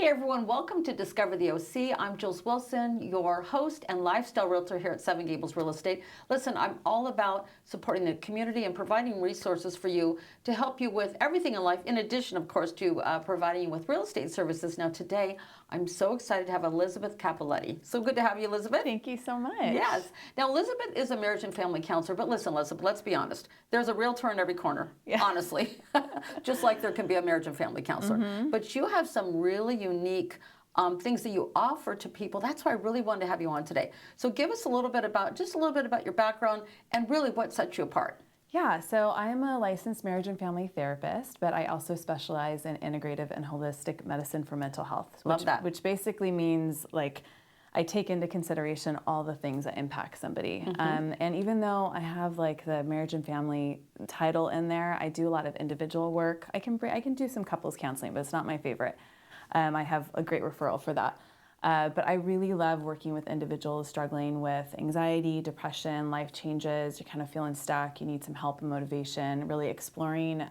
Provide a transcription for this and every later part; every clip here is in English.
Hey everyone, welcome to Discover the OC. I'm Jules Wilson, your host and lifestyle realtor here at Seven Gables Real Estate. Listen, I'm all about supporting the community and providing resources for you to help you with everything in life, in addition, of course, to providing you with real estate services. Now today, I'm so excited to have Elizabeth Cappelletti. So good to have you, Elizabeth. Thank you so much. Yes. Now, Elizabeth is a marriage and family counselor, but listen, Elizabeth, let's be honest. There's a realtor in every corner, honestly, just like there can be a marriage and family counselor. But you have some really unique things that you offer to people. That's why I really wanted to have you on today. So give us a little bit about your background and really what sets you apart. Yeah, so I'm a licensed marriage and family therapist, but I also specialize in integrative and holistic medicine for mental health. Love that. Which basically means like I take into consideration all the things that impact somebody. And even though I have like the marriage and family title in there, I do a lot of individual work. I can do some couples counseling, but it's not my favorite. I have a great referral for that. But I really love working with individuals struggling with anxiety, depression, life changes. You're kind of feeling stuck. You need some help and motivation, really exploring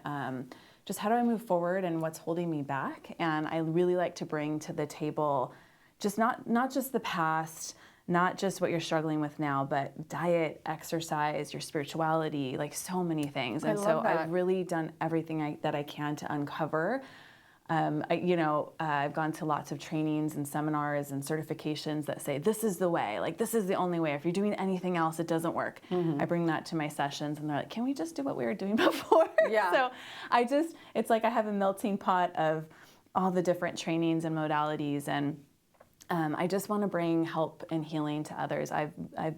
just how do I move forward and what's holding me back. And I really like to bring to the table just not just the past, not just what you're struggling with now, but diet, exercise, your spirituality, like so many things. And so I've really done everything that I can to uncover. I've gone to lots of trainings and seminars and certifications that say, this is the way, like this is the only way. If you're doing anything else, it doesn't work. I bring that to my sessions and they're like, can we just do what we were doing before? Yeah. So it's like I have a melting pot of all the different trainings and modalities, and I just want to bring help and healing to others. I've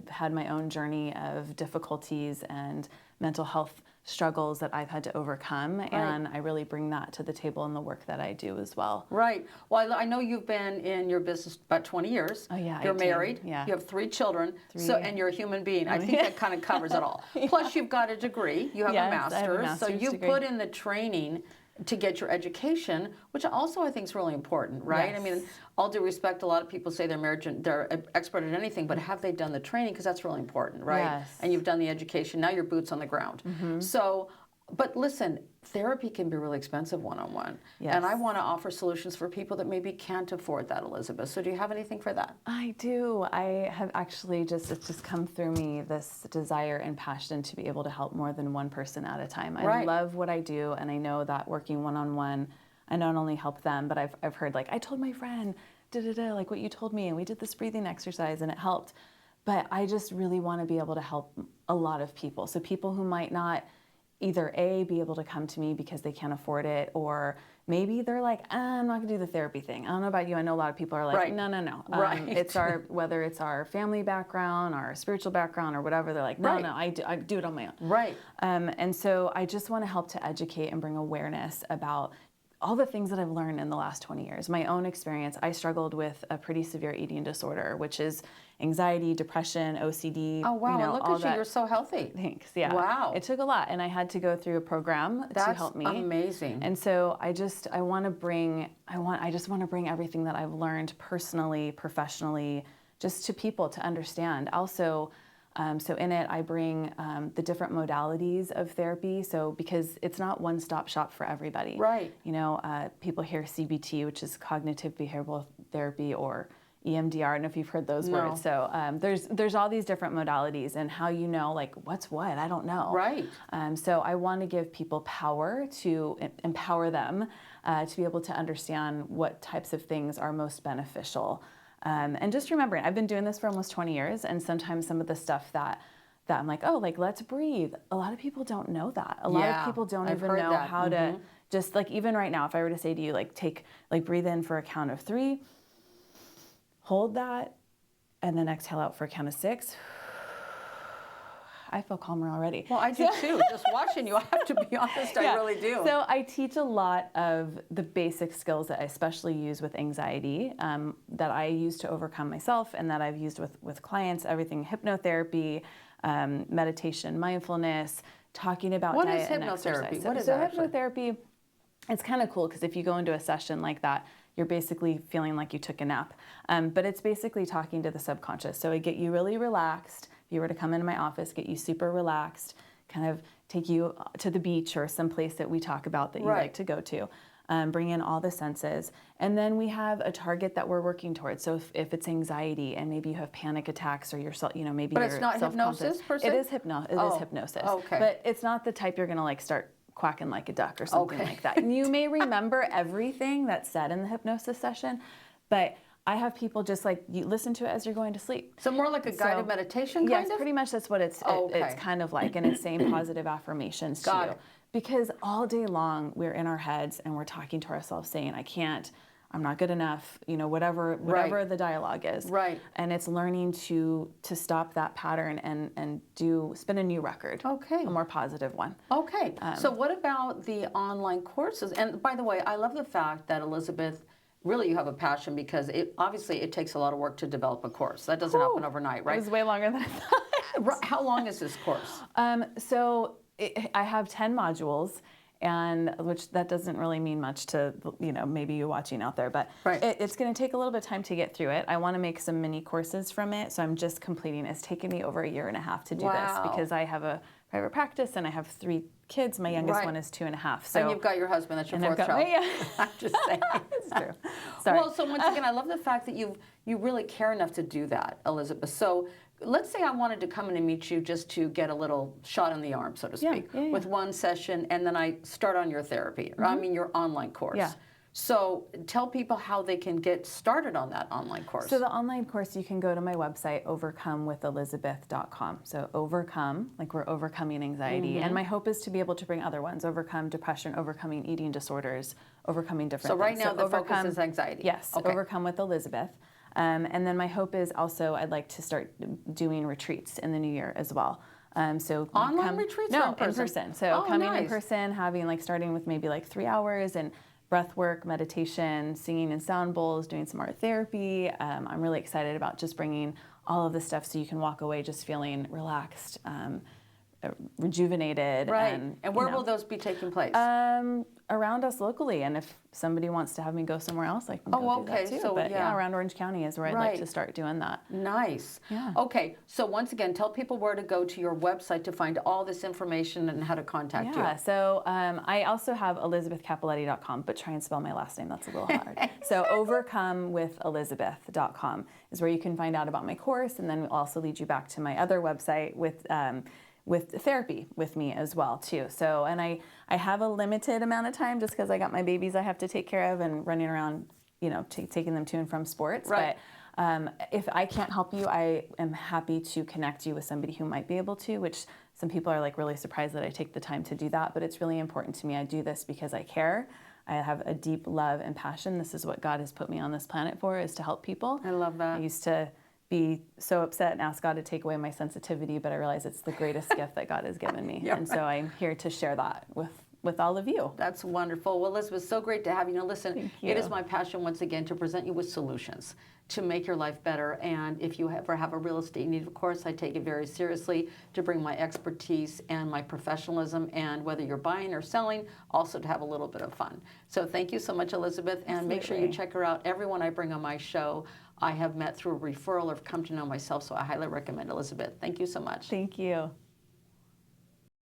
had my own journey of difficulties and mental health struggles that I've had to overcome, and I really bring that to the table in the work that I do as well. Right. Well, I know you've been in your business about 20 years. Oh yeah. You're 18. married. Yeah. You have 3 children. And you're a human being. I think that kind of covers it all. Plus, you've got a degree. You have a master's. I have a master's so you degree. put in the training to get your education, which also I think is really important, right? Yes. I mean, all due respect, a lot of people say they're expert at anything, but have they done the training? Because that's really important, right? Yes. And you've done the education. Now your boots on the ground. So, but listen, therapy can be really expensive one-on-one. Yes. And I want to offer solutions for people that maybe can't afford that, Elizabeth. So do you have anything for that? I do. I have actually it's just come through me, this desire and passion to be able to help more than one person at a time. I love what I do, and I know that working one-on-one, I not only help them, but I've heard like, I told my friend, like what you told me, and we did this breathing exercise and it helped. But I just really want to be able to help a lot of people. So people who might not either A, be able to come to me because they can't afford it, or maybe they're like, I'm not gonna do the therapy thing. I don't know about you, I know a lot of people are like, no. It's whether it's our family background, our spiritual background, or whatever, they're like, no, I do it on my own. Right. And so I just wanna help to educate and bring awareness about all the things that I've learned in the last 20 years. My own experience, I struggled with a pretty severe eating disorder, which is anxiety, depression, OCD. Oh, wow. Look at you. You're so healthy. Thanks. Yeah. Wow. It took a lot, and I had to go through a program to help me. That's amazing. And so I just want to bring everything that I've learned personally, professionally, just to people to understand. Also, so in it, I bring the different modalities of therapy. So because it's not one-stop shop for everybody. Right. You know, people hear CBT, which is cognitive behavioral therapy, or EMDR. I don't know if you've heard those words. So there's all these different modalities, and how you know like what's what, I don't know. Right. So I want to give people power to empower them to be able to understand what types of things are most beneficial. And just remembering, I've been doing this for almost 20 years, and sometimes some of the stuff that I'm like, oh, like let's breathe. A lot of people don't know that. A lot of people don't even know how to just like, even right now, if I were to say to you, like breathe in for a count of 3, hold that, and then exhale out for a count of 6. I feel calmer already. Well, I do too. Just watching you, I have to be honest, I really do. So I teach a lot of the basic skills that I especially use with anxiety, that I use to overcome myself, and that I've used with clients, everything hypnotherapy, meditation, mindfulness, talking about diet and exercise. What is so hypnotherapy, it's kind of cool because if you go into a session like that, you're basically feeling like you took a nap. But it's basically talking to the subconscious. So it get you really relaxed. If you were to come into my office, get you super relaxed, kind of take you to the beach or some place that we talk about that you like to go to. bring in all the senses. And then we have a target that we're working towards. So if it's anxiety and maybe you have panic attacks or you're, maybe But you're it's not hypnosis per se? It is hypnosis. Okay. But it's not the type you're going to like start quacking like a duck or something like that. You may remember everything that's said in the hypnosis session, but I have people just like, you listen to it as you're going to sleep. So more like a guided meditation kind of? Yes, pretty much that's what it's kind of like, and it's saying positive affirmations to you. Because all day long we're in our heads and we're talking to ourselves saying, I can't, I'm not good enough, whatever the dialogue is. Right. And it's learning to stop that pattern and spin a new record. Okay. A more positive one. Okay. So what about the online courses? And by the way, I love the fact that Elizabeth, really you have a passion, because obviously it takes a lot of work to develop a course. That doesn't happen overnight, right? It was way longer than I thought. How long is this course? I have 10 modules, and which that doesn't really mean much to maybe you watching out there, but it's going to take a little bit of time to get through it. I want to make some mini courses from it, so I'm just completing. It's taken me over 1.5 years to do this, because I have a private practice and I have 3 kids. My youngest one is 2.5. So and you've got your husband. That's your 4th child. I'm just saying. It's true. Sorry. Well, so once again, I love the fact that you really care enough to do that, Elizabeth. So let's say I wanted to come in and meet you just to get a little shot in the arm, so to speak, with one session, and then I start on your therapy, or your online course. Yeah. So tell people how they can get started on that online course. So the online course, you can go to my website, overcomewithelizabeth.com. So overcome, like we're overcoming anxiety. And my hope is to be able to bring other ones, overcome depression, overcoming eating disorders, overcoming different things. So right now the focus is anxiety. Yes, Overcome with Elizabeth. And then my hope is also I'd like to start doing retreats in the new year as well. So online retreats? No, in person. So coming in person, having starting with maybe 3 hours, and breath work, meditation, singing in sound bowls, doing some art therapy. I'm really excited about just bringing all of this stuff so you can walk away just feeling relaxed, rejuvenated. Right. And where will those be taking place? Around us locally, and if somebody wants to have me go somewhere else, I can go do that too. So, but around Orange County is where I'd like to start doing that. Nice. Yeah. Okay, so once again, tell people where to go to your website to find all this information and how to contact you. Yeah, so I also have ElizabethCappelletti.com, but try and spell my last name, that's a little hard. So overcomewithelizabeth.com is where you can find out about my course, and then we'll also lead you back to my other website with therapy with me as well too. So, and I have a limited amount of time just because I got my babies I have to take care of and running around, taking them to and from sports. Right. But if I can't help you, I am happy to connect you with somebody who might be able to, which some people are really surprised that I take the time to do that, but it's really important to me. I do this because I care. I have a deep love and passion. This is what God has put me on this planet for, is to help people. I love that. I used to be so upset and ask God to take away my sensitivity, but I realize it's the greatest gift that God has given me. And so I'm here to share that with all of you. That's wonderful. Well, Elizabeth, so great to have you. Now, listen, it is my passion once again to present you with solutions to make your life better. And if you ever have a real estate need, of course, I take it very seriously to bring my expertise and my professionalism, and whether you're buying or selling, also to have a little bit of fun. So thank you so much, Elizabeth. And make sure you check her out. Everyone I bring on my show, I have met through a referral or come to know myself, so I highly recommend Elizabeth. Thank you so much. Thank you.